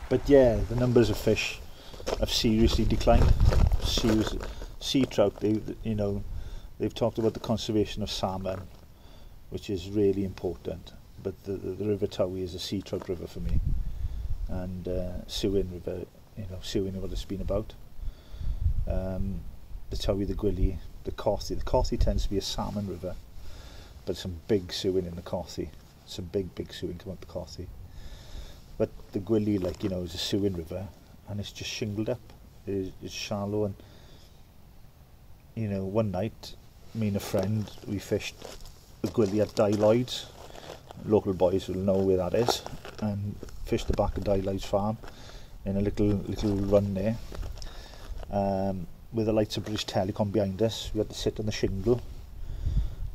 But yeah, the numbers of fish have seriously declined. Sea trout, they've talked about the conservation of salmon, which is really important. But the River Towy is a sea trout river for me, and Sewin River, Sewin what it's been about. The Towy, the Gwylly, the Carthy. The Carthy tends to be a salmon river, but some big Sewin in the Carthy. Some big Sewin come up the Carthy. But the Gwylly, is a Sewin river, and it's just shingled up. It's shallow, and one night, me and a friend, we fished the Gwylly at Lloyd's. Local boys will know where that is, and fished the back of Lloyd's farm in a little run there. With the lights of British Telecom behind us, we had to sit on the shingle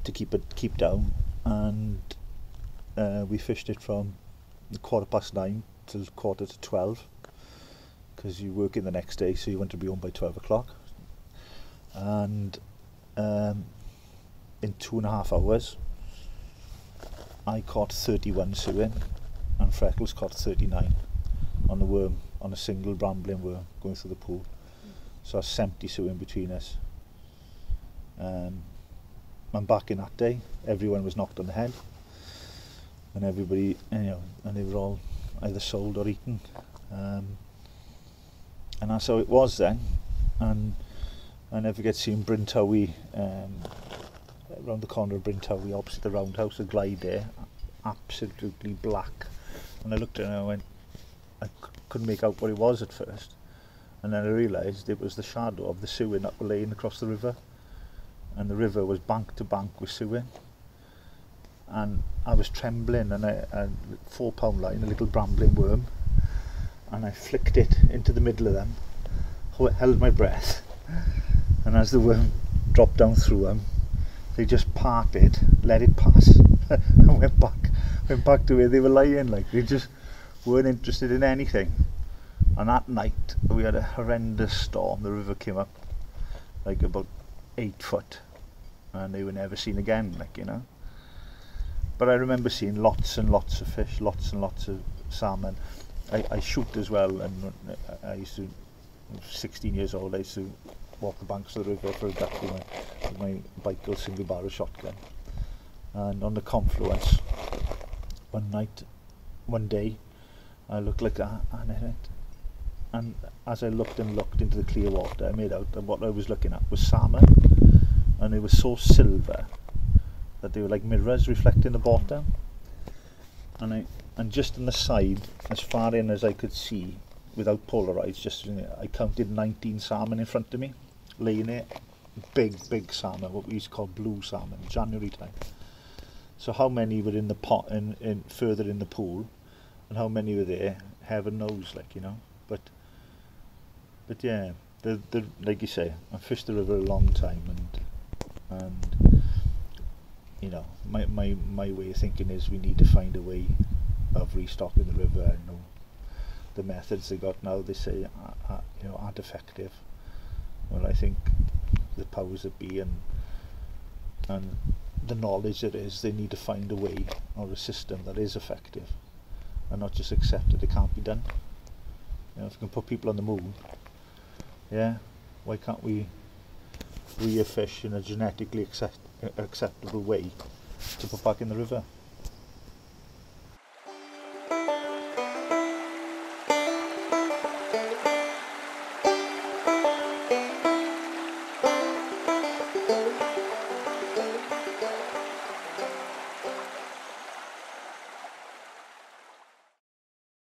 to keep down, and we fished it from 9:15 till 12:15, because you work in the next day, so you want to be home by 12 o'clock. And in 2.5 hours, I caught 31 Sewin, and Freckles caught 39 on the worm, on a single brambling worm going through the pool. So that's 70 Sewin between us. And back in that day, everyone was knocked on the head, and everybody, and they were all either sold or eaten. And that's how it was then. And I never forget seeing Bryn Towy, around the corner of Bryn Towy, opposite the roundhouse, a glide there, absolutely black. And I looked at it and I went, I couldn't make out what it was at first. And then I realised it was the shadow of the Sewin that were laying across the river. And the river was bank to bank with Sewin. And I was trembling, and I had a 4-pound line, a little brambling worm, and I flicked it into the middle of them, held my breath, and as the worm dropped down through them, they just parted, let it pass, and went back to where they were lying. They just weren't interested in anything. And that night we had a horrendous storm. The river came up about 8 foot, and they were never seen again, But I remember seeing lots and lots of fish, lots and lots of salmon. I shoot as well, and I used to, 16 years old, I used to walk the banks of the river for a duck with my bicycle single barrel shotgun. And on the confluence, one day, I looked like that, and as I looked into the clear water, I made out that what I was looking at was salmon, and they were so silver that they were like mirrors reflecting the bottom. And just on the side, as far in as I could see, without polarised, I counted 19 salmon in front of me, laying there. Big salmon, what we used to call blue salmon, January time. So how many were in the pot, further in the pool, and how many were there, heaven knows, But yeah, like you say, I fished the river a long time, and my way of thinking is we need to find a way of restocking the river. The methods they got now, they say, aren't effective. Well, I think the powers that be and the knowledge that is, they need to find a way or a system that is effective, and not just accept that it can't be done. If we can put people on the moon, why can't we rear fish in a genetically acceptable way to put back in the river?